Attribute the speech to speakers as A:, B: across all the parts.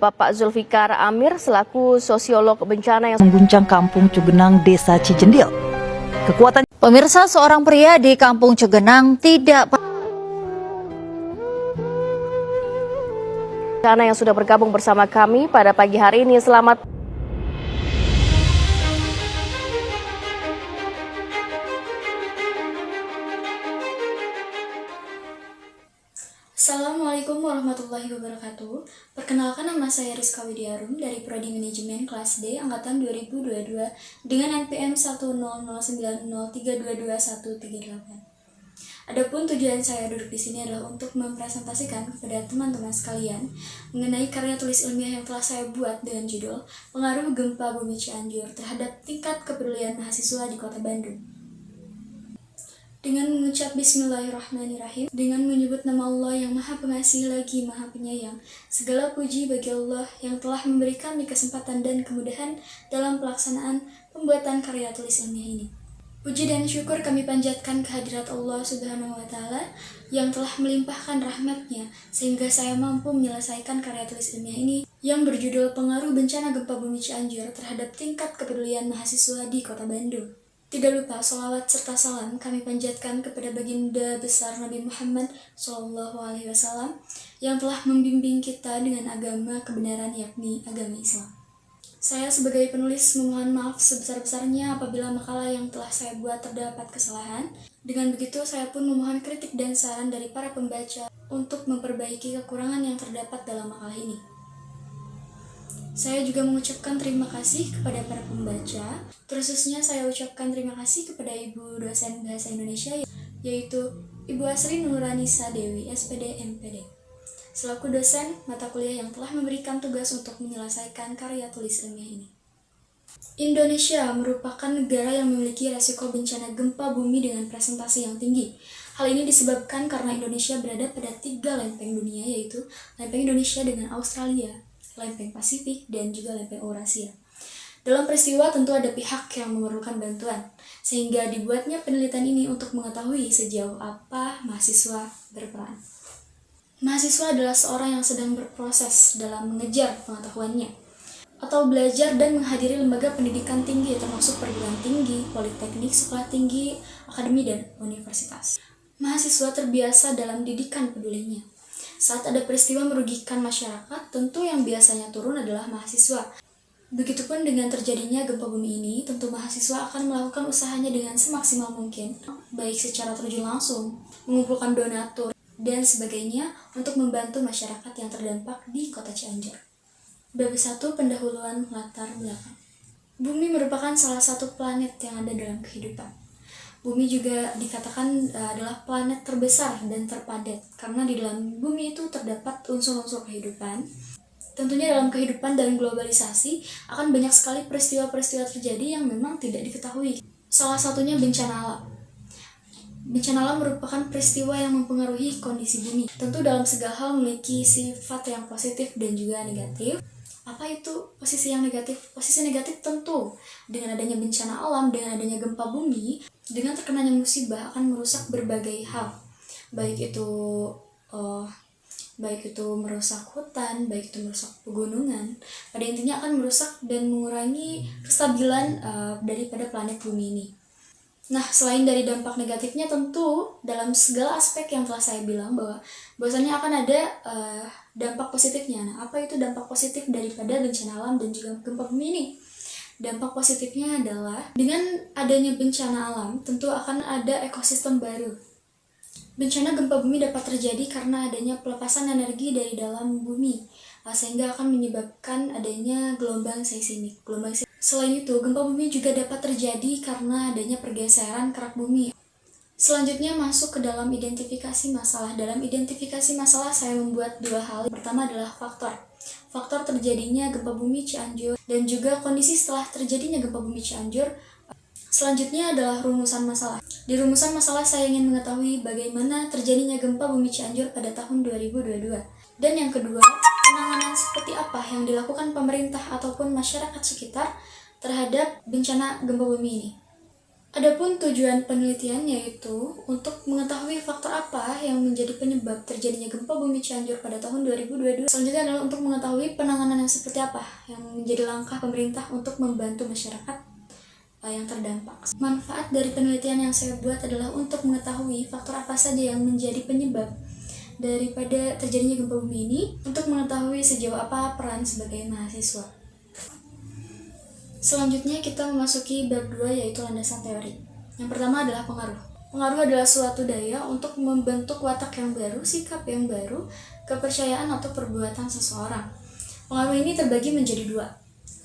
A: Bapak Zulfikar Amir selaku sosiolog bencana yang
B: mengguncang Kampung Cugenang, Desa Cijendil. Kekuatan
C: Pemirsa, seorang pria di Kampung Cugenang tidak
A: bencana yang sudah bergabung bersama kami pada pagi hari ini. Selamat
D: Assalamualaikum warahmatullahi wabarakatuh. Perkenalkan, nama saya Rizka Widiarum dari Prodi Manajemen kelas D angkatan 2022 dengan NPM 10090322138. Adapun tujuan saya duduk di sini adalah untuk mempresentasikan kepada teman-teman sekalian mengenai karya tulis ilmiah yang telah saya buat dengan judul Pengaruh Gempa Bumi Cianjur terhadap tingkat kepedulian mahasiswa di Kota Bandung. Dengan mengucap Bismillahirrahmanirrahim, dengan menyebut nama Allah yang Maha Pengasih lagi Maha Penyayang, segala puji bagi Allah yang telah memberi kami kesempatan dan kemudahan dalam pelaksanaan pembuatan karya tulis ilmiah ini. Puji dan syukur kami panjatkan kehadirat Allah Subhanahu wa Ta'ala yang telah melimpahkan rahmat-Nya sehingga saya mampu menyelesaikan karya tulis ilmiah ini yang berjudul Pengaruh Bencana Gempa Bumi Cianjur terhadap tingkat kepedulian mahasiswa di Kota Bandung. Tidak lupa sholawat serta salam kami panjatkan kepada baginda besar Nabi Muhammad SAW yang telah membimbing kita dengan agama kebenaran, yakni agama Islam. Saya sebagai penulis memohon maaf sebesar-besarnya apabila makalah yang telah saya buat terdapat kesalahan. Dengan begitu saya pun memohon kritik dan saran dari para pembaca untuk memperbaiki kekurangan yang terdapat dalam makalah ini. Saya juga mengucapkan terima kasih kepada para pembaca, khususnya saya ucapkan terima kasih kepada Ibu dosen Bahasa Indonesia, yaitu Ibu Asri Nuranisa Dewi, SPD MPD, selaku dosen mata kuliah yang telah memberikan tugas untuk menyelesaikan karya tulis ilmiah ini. Indonesia merupakan negara yang memiliki resiko bencana gempa bumi dengan presentasi yang tinggi. Hal ini disebabkan karena Indonesia berada pada 3 lempeng dunia, yaitu lempeng Indonesia dengan Australia, lempeng Pasifik, dan juga lempeng Eurasia. Dalam peristiwa tentu ada pihak yang memerlukan bantuan, sehingga dibuatnya penelitian ini untuk mengetahui sejauh apa mahasiswa berperan. Mahasiswa adalah seorang yang sedang berproses dalam mengejar pengetahuannya, atau belajar dan menghadiri lembaga pendidikan tinggi termasuk perguruan tinggi, politeknik, sekolah tinggi, akademi, dan universitas. Mahasiswa terbiasa dalam didikan pedulinya. Saat ada peristiwa merugikan masyarakat, tentu yang biasanya turun adalah mahasiswa. Begitupun dengan terjadinya gempa bumi ini, tentu mahasiswa akan melakukan usahanya dengan semaksimal mungkin, baik secara terjun langsung, mengumpulkan donatur, dan sebagainya untuk membantu masyarakat yang terdampak di Kota Cianjur. Bab 1. Pendahuluan latar belakang. Bumi merupakan salah satu planet yang ada dalam kehidupan. Bumi juga dikatakan adalah planet terbesar dan terpadat karena di dalam bumi itu terdapat unsur-unsur kehidupan. Tentunya dalam kehidupan dan globalisasi akan banyak sekali peristiwa-peristiwa terjadi yang memang tidak diketahui. Salah satunya bencana alam. Bencana alam merupakan peristiwa yang mempengaruhi kondisi bumi. Tentu dalam segala hal memiliki sifat yang positif dan juga negatif. Apa itu posisi yang negatif? Posisi negatif tentu dengan adanya bencana alam, dengan adanya gempa bumi, dengan terkenanya musibah akan merusak berbagai hal, baik itu merusak hutan, baik itu merusak pegunungan. Pada intinya akan merusak dan mengurangi kestabilan daripada planet bumi ini. Nah, selain dari dampak negatifnya, tentu dalam segala aspek yang telah saya bilang bahwasanya akan ada dampak positifnya. Nah, apa itu dampak positif daripada bencana alam dan juga gempa bumi ini? Dampak positifnya adalah dengan adanya bencana alam, tentu akan ada ekosistem baru. Bencana gempa bumi dapat terjadi karena adanya pelepasan energi dari dalam bumi, sehingga akan menyebabkan adanya gelombang seismik. Selain itu, gempa bumi juga dapat terjadi karena adanya pergeseran kerak bumi. Selanjutnya masuk ke dalam identifikasi masalah. Dalam identifikasi masalah saya membuat 2 hal. Pertama adalah faktor terjadinya gempa bumi Cianjur dan juga kondisi setelah terjadinya gempa bumi Cianjur. Selanjutnya adalah rumusan masalah. Di rumusan masalah saya ingin mengetahui bagaimana terjadinya gempa bumi Cianjur pada tahun 2022. Dan yang kedua, penanganan seperti apa yang dilakukan pemerintah ataupun masyarakat sekitar terhadap bencana gempa bumi ini. Adapun tujuan penelitian yaitu untuk mengetahui faktor apa yang menjadi penyebab terjadinya gempa bumi Cianjur pada tahun 2022. Selanjutnya adalah untuk mengetahui penanganan yang seperti apa yang menjadi langkah pemerintah untuk membantu masyarakat yang terdampak. Manfaat dari penelitian yang saya buat adalah untuk mengetahui faktor apa saja yang menjadi penyebab daripada terjadinya gempa bumi ini, untuk mengetahui sejauh apa peran sebagai mahasiswa. Selanjutnya kita memasuki bab 2 yaitu landasan teori. Yang pertama adalah pengaruh. Pengaruh adalah suatu daya untuk membentuk watak yang baru, sikap yang baru, kepercayaan atau perbuatan seseorang. Pengaruh ini terbagi menjadi dua,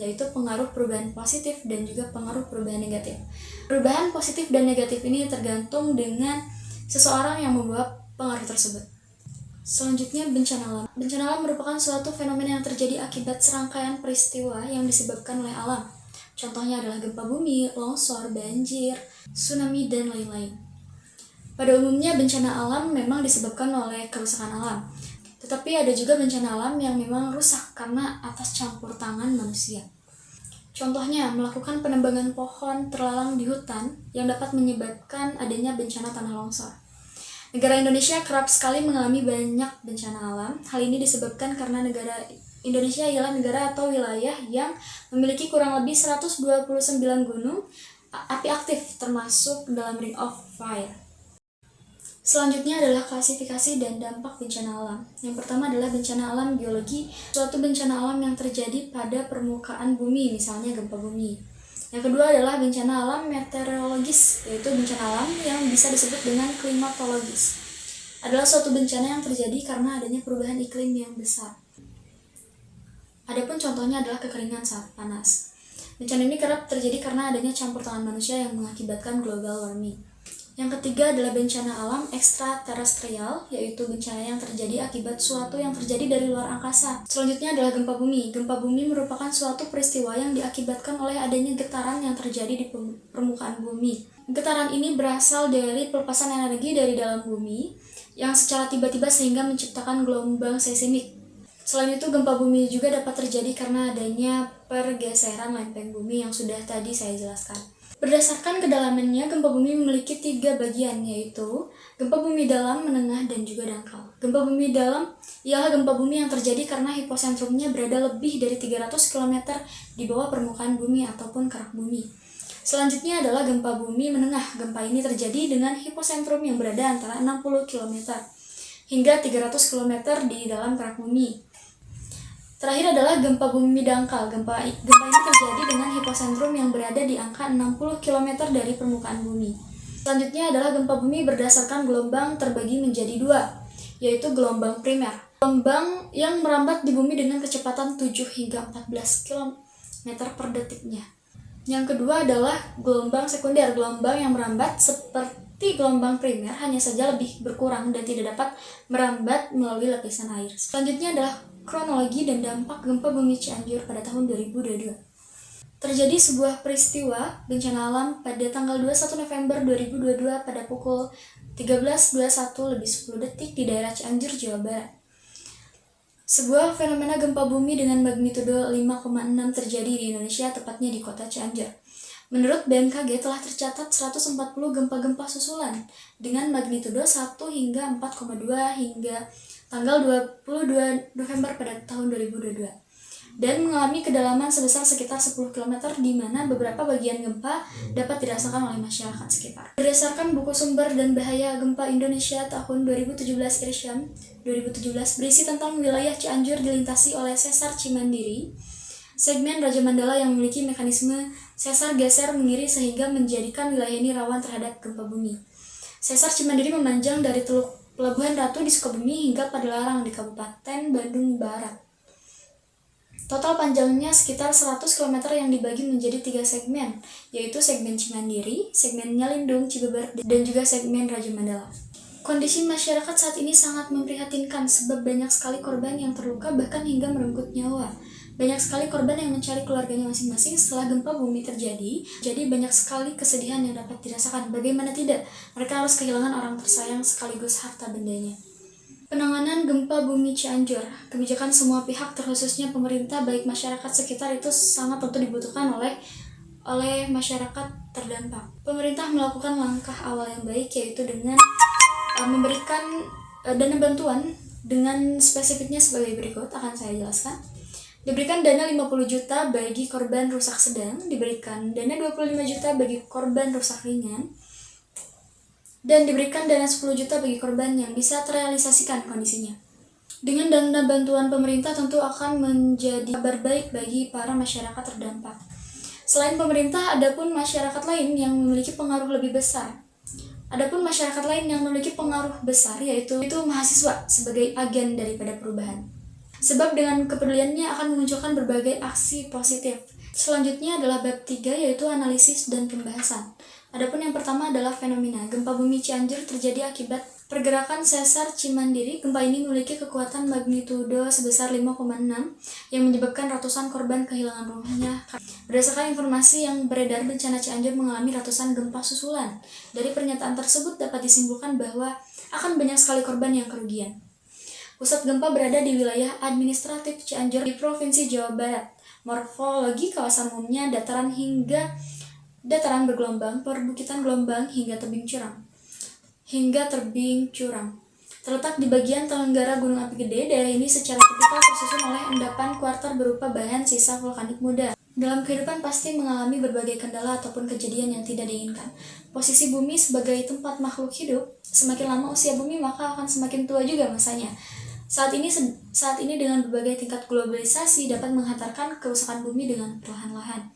D: yaitu pengaruh perubahan positif dan juga pengaruh perubahan negatif. Perubahan positif dan negatif ini tergantung dengan seseorang yang membawa pengaruh tersebut. Selanjutnya, bencana alam. Bencana alam merupakan suatu fenomena yang terjadi akibat serangkaian peristiwa yang disebabkan oleh alam. Contohnya adalah gempa bumi, longsor, banjir, tsunami, dan lain-lain. Pada umumnya, bencana alam memang disebabkan oleh kerusakan alam. Tetapi ada juga bencana alam yang memang rusak karena atas campur tangan manusia. Contohnya, melakukan penebangan pohon terlalang di hutan yang dapat menyebabkan adanya bencana tanah longsor. Negara Indonesia kerap sekali mengalami banyak bencana alam. Hal ini disebabkan karena negara Indonesia ialah negara atau wilayah yang memiliki kurang lebih 129 gunung api aktif termasuk dalam Ring of Fire. Selanjutnya adalah klasifikasi dan dampak bencana alam. Yang pertama adalah bencana alam geologi, suatu bencana alam yang terjadi pada permukaan bumi, misalnya gempa bumi. Yang kedua adalah bencana alam meteorologis, yaitu bencana alam yang bisa disebut dengan klimatologis. Adalah suatu bencana yang terjadi karena adanya perubahan iklim yang besar. Adapun contohnya adalah kekeringan saat panas. Bencana ini kerap terjadi karena adanya campur tangan manusia yang mengakibatkan global warming. Yang ketiga adalah bencana alam ekstraterestrial, yaitu bencana yang terjadi akibat suatu yang terjadi dari luar angkasa. Selanjutnya adalah gempa bumi. Gempa bumi merupakan suatu peristiwa yang diakibatkan oleh adanya getaran yang terjadi di permukaan bumi. Getaran ini berasal dari pelepasan energi dari dalam bumi yang secara tiba-tiba sehingga menciptakan gelombang seismik. Selain itu, gempa bumi juga dapat terjadi karena adanya pergeseran lempeng bumi yang sudah tadi saya jelaskan. Berdasarkan kedalamannya, gempa bumi memiliki 3 bagian, yaitu gempa bumi dalam, menengah, dan juga dangkal. Gempa bumi dalam ialah gempa bumi yang terjadi karena hiposentrumnya berada lebih dari 300 km di bawah permukaan bumi ataupun kerak bumi. Selanjutnya adalah gempa bumi menengah. Gempa ini terjadi dengan hiposentrum yang berada antara 60 km hingga 300 km di dalam kerak bumi. Terakhir adalah gempa bumi dangkal. Gempa ini terjadi dengan hiposentrum yang berada di angka 60 km dari permukaan bumi. Selanjutnya adalah gempa bumi berdasarkan gelombang terbagi menjadi 2, yaitu gelombang primer. Gelombang yang merambat di bumi dengan kecepatan 7 hingga 14 km per detiknya. Yang kedua adalah gelombang sekunder. Gelombang yang merambat seperti gelombang primer, hanya saja lebih berkurang dan tidak dapat merambat melalui lapisan air. Selanjutnya adalah kronologi dan dampak gempa bumi Cianjur pada tahun 2022. Terjadi sebuah peristiwa bencana alam pada tanggal 21 November 2022 pada pukul 13.21 lebih 10 detik di daerah Cianjur, Jawa Barat. Sebuah fenomena gempa bumi dengan magnitudo 5,6 terjadi di Indonesia, tepatnya di kota Cianjur. Menurut BMKG telah tercatat 140 gempa-gempa susulan dengan magnitudo 1 hingga 4,2 hingga tanggal 22 November pada tahun 2022 dan mengalami kedalaman sebesar sekitar 10 km di mana beberapa bagian gempa dapat dirasakan oleh masyarakat sekitar. Berdasarkan buku Sumber dan Bahaya Gempa Indonesia tahun 2017 Irsyam 2017 berisi tentang wilayah Cianjur dilintasi oleh sesar Cimandiri, segmen Raja Mandala yang memiliki mekanisme sesar geser mengiri sehingga menjadikan wilayah ini rawan terhadap gempa bumi. Sesar Cimandiri memanjang dari Teluk Pelabuhan Ratu di Sukabumi hingga Padalarang di Kabupaten Bandung Barat. Total panjangnya sekitar 100 km yang dibagi menjadi 3 segmen, yaitu segmen Cimandiri, segmen Nyalindung, Cibeber, dan juga segmen Raja Mandala. Kondisi masyarakat saat ini sangat memprihatinkan sebab banyak sekali korban yang terluka bahkan hingga merenggut nyawa. Banyak sekali korban yang mencari keluarganya masing-masing setelah gempa bumi terjadi. Jadi banyak sekali kesedihan yang dapat dirasakan. Bagaimana tidak, mereka harus kehilangan orang tersayang sekaligus harta bendanya. Penanganan gempa bumi Cianjur. Kebijakan semua pihak terkhususnya pemerintah baik masyarakat sekitar itu sangat tentu dibutuhkan oleh oleh masyarakat terdampak. Pemerintah melakukan langkah awal yang baik, yaitu dengan memberikan dana bantuan dengan spesifiknya sebagai berikut, akan saya jelaskan. Diberikan dana 50 juta bagi korban rusak sedang, diberikan dana 25 juta bagi korban rusak ringan, dan diberikan dana 10 juta bagi korban yang bisa terrealisasikan kondisinya. Dengan dana bantuan pemerintah tentu akan menjadi kabar baik bagi para masyarakat terdampak. Selain pemerintah, adapun masyarakat lain yang memiliki pengaruh lebih besar. Yaitu mahasiswa sebagai agen daripada perubahan. Sebab dengan kepeduliannya akan memunculkan berbagai aksi positif. Selanjutnya adalah bab 3, yaitu analisis dan pembahasan. Adapun yang pertama adalah fenomena. Gempa bumi Cianjur terjadi akibat pergerakan sesar Cimandiri. Gempa ini memiliki kekuatan magnitudo sebesar 5,6 yang menyebabkan ratusan korban kehilangan rumahnya. Berdasarkan informasi yang beredar, bencana Cianjur mengalami ratusan gempa susulan. Dari pernyataan tersebut dapat disimpulkan bahwa akan banyak sekali korban yang kerugian. Pusat gempa berada di wilayah administratif Cianjur di Provinsi Jawa Barat. Morfologi kawasan umumnya dataran bergelombang, perbukitan gelombang hingga tebing curam. Terletak di bagian tenggara Gunung Api Gede, daerah ini secara tipikal tersusun oleh endapan kuarter berupa bahan sisa vulkanik muda. Dalam kehidupan pasti mengalami berbagai kendala ataupun kejadian yang tidak diinginkan. Posisi bumi sebagai tempat makhluk hidup, semakin lama usia bumi maka akan semakin tua juga masanya. Saat ini dengan berbagai tingkat globalisasi dapat menghantarkan kerusakan bumi dengan perlahan-lahan.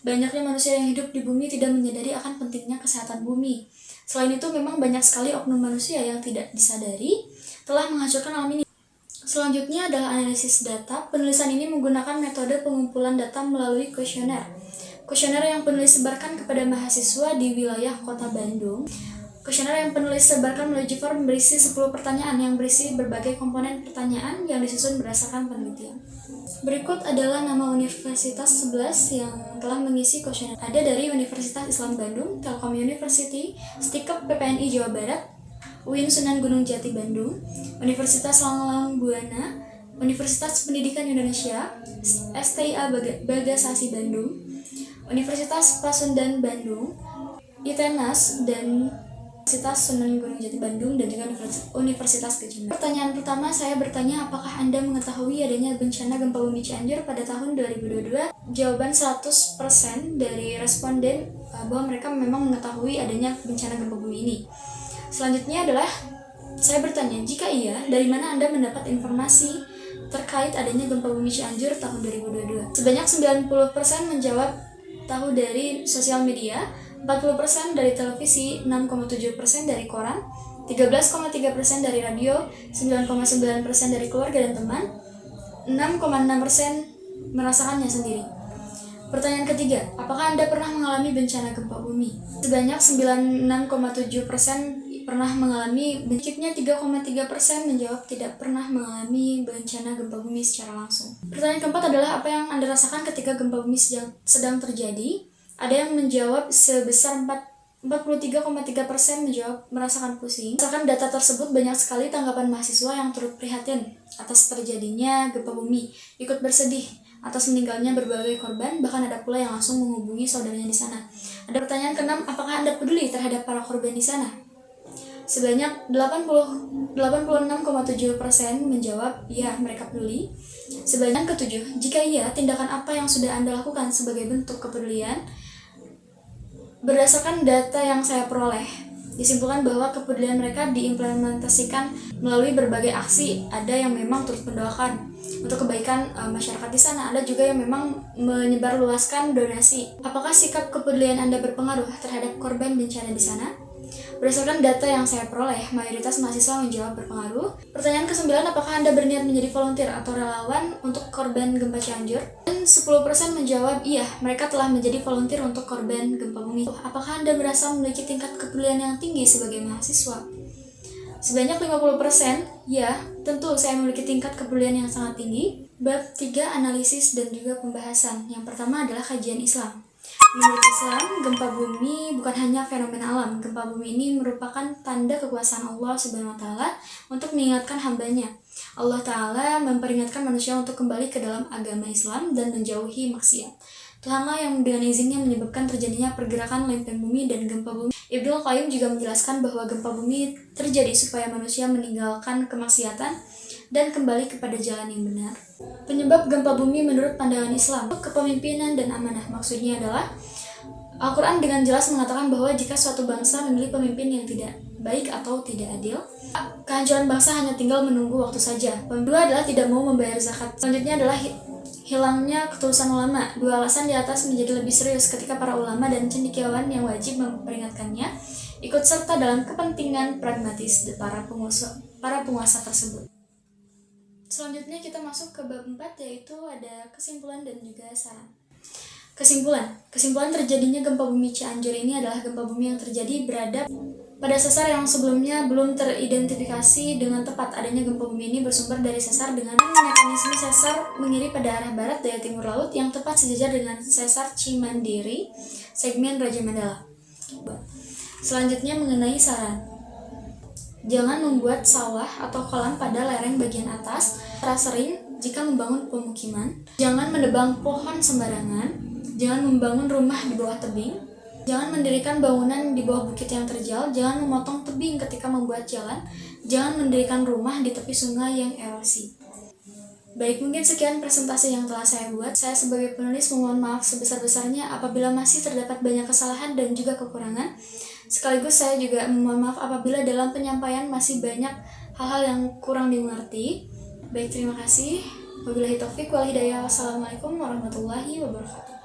D: Banyaknya manusia yang hidup di bumi tidak menyadari akan pentingnya kesehatan bumi. Selain itu, memang banyak sekali oknum manusia yang tidak disadari telah menghancurkan alam ini. Selanjutnya adalah analisis data. Penulisan ini menggunakan metode pengumpulan data melalui kuesioner. Kuesioner yang penulis sebarkan kepada mahasiswa di wilayah Kota Bandung. Kuesioner yang penulis sebarkan melalui form berisi 10 pertanyaan yang berisi berbagai komponen pertanyaan yang disusun berdasarkan penelitian. Berikut adalah nama universitas 11 yang telah mengisi kuesioner. Ada dari Universitas Islam Bandung, Telkom University, Stikep PPNI Jawa Barat, UIN Sunan Gunung Jati Bandung, Universitas Langlang Buana, Universitas Pendidikan Indonesia, STIA Bagasasi Bandung, Universitas Pasundan Bandung, ITENAS, dan Universitas Sunan Gunung Jati Bandung, dan juga Universitas Gadjah Mada. Pertanyaan pertama, saya bertanya apakah Anda mengetahui adanya bencana gempa bumi Cianjur pada tahun 2022? Jawaban 100% dari responden bahwa mereka memang mengetahui adanya bencana gempa bumi ini. Selanjutnya adalah saya bertanya, jika iya, dari mana Anda mendapat informasi terkait adanya gempa bumi Cianjur tahun 2022? Sebanyak 90% menjawab tahu dari sosial media, 40% dari televisi, 6,7% dari koran, 13,3% dari radio, 9,9% dari keluarga dan teman, 6,6% merasakannya sendiri. Pertanyaan ketiga, apakah Anda pernah mengalami bencana gempa bumi? Sebanyak 96,7% pernah mengalami, sedikitnya 3,3% menjawab tidak pernah mengalami bencana gempa bumi secara langsung. Pertanyaan keempat adalah apa yang Anda rasakan ketika gempa bumi sedang terjadi? Ada yang menjawab sebesar 43,3% menjawab merasakan pusing. Berdasarkan data tersebut, banyak sekali tanggapan mahasiswa yang turut prihatin atas terjadinya gempa bumi, ikut bersedih atas meninggalnya berbagai korban, bahkan ada pula yang langsung menghubungi saudaranya di sana. Ada pertanyaan keenam, apakah Anda peduli terhadap para korban di sana? Sebanyak 86,7% menjawab ya, mereka peduli. Sebanyak ketujuh, jika iya, tindakan apa yang sudah Anda lakukan sebagai bentuk kepedulian? Berdasarkan data yang saya peroleh, disimpulkan bahwa kepedulian mereka diimplementasikan melalui berbagai aksi. Ada yang memang turut mendoakan untuk kebaikan masyarakat di sana, ada juga yang memang menyebarluaskan donasi. Apakah sikap kepedulian Anda berpengaruh terhadap korban bencana di sana? Berdasarkan data yang saya peroleh, mayoritas mahasiswa menjawab berpengaruh. Pertanyaan ke-9, apakah Anda berniat menjadi volunteer atau relawan untuk korban gempa Cianjur? Dan 10% menjawab iya, mereka telah menjadi volunteer untuk korban gempa bumi. Apakah Anda merasa memiliki tingkat kepedulian yang tinggi sebagai mahasiswa? Sebanyak 50%, ya, tentu saya memiliki tingkat kepedulian yang sangat tinggi. Bab 3, analisis dan juga pembahasan. Yang pertama adalah kajian Islam. Menurut Islam, gempa bumi bukan hanya fenomena alam. Gempa bumi ini merupakan tanda kekuasaan Allah SWT untuk mengingatkan hambanya. Allah Ta'ala memperingatkan manusia untuk kembali ke dalam agama Islam dan menjauhi maksiat. Tuhanlah yang dengan izinnya menyebabkan terjadinya pergerakan lempeng bumi dan gempa bumi. Ibnul Qayyim juga menjelaskan bahwa gempa bumi terjadi supaya manusia meninggalkan kemaksiatan dan kembali kepada jalan yang benar. Penyebab gempa bumi menurut pandangan Islam, kepemimpinan dan amanah. Maksudnya adalah Al-Quran dengan jelas mengatakan bahwa jika suatu bangsa memilih pemimpin yang tidak baik atau tidak adil, kehancuran bangsa hanya tinggal menunggu waktu saja. Kedua adalah tidak mau membayar zakat. Selanjutnya adalah hilangnya ketulusan ulama. Dua alasan di atas menjadi lebih serius ketika para ulama dan cendekiawan yang wajib memperingatkannya ikut serta dalam kepentingan pragmatis para penguasa tersebut. Selanjutnya kita masuk ke bab 4, yaitu ada kesimpulan dan juga saran. Kesimpulan terjadinya gempa bumi Cianjur ini adalah gempa bumi yang terjadi berada pada sesar yang sebelumnya belum teridentifikasi dengan tepat. Adanya gempa bumi ini bersumber dari sesar dengan mekanisme sesar mengiri pada arah barat daya timur laut yang tepat sejajar dengan sesar Cimandiri, segmen Raja Mandala. Selanjutnya mengenai saran. Jangan membuat sawah atau kolam pada lereng bagian atas secara sering jika membangun pemukiman. Jangan menebang pohon sembarangan. Jangan membangun rumah di bawah tebing. Jangan mendirikan bangunan di bawah bukit yang terjal. Jangan memotong tebing ketika membuat jalan. Jangan mendirikan rumah di tepi sungai yang erosi. Baik, mungkin sekian presentasi yang telah saya buat. Saya sebagai penulis memohon maaf sebesar-besarnya apabila masih terdapat banyak kesalahan dan juga kekurangan. Sekaligus saya juga memohon maaf apabila dalam penyampaian masih banyak hal-hal yang kurang dimengerti. Baik, terima kasih. Wabillahi taufiq wal hidayah. Wassalamualaikum warahmatullahi wabarakatuh.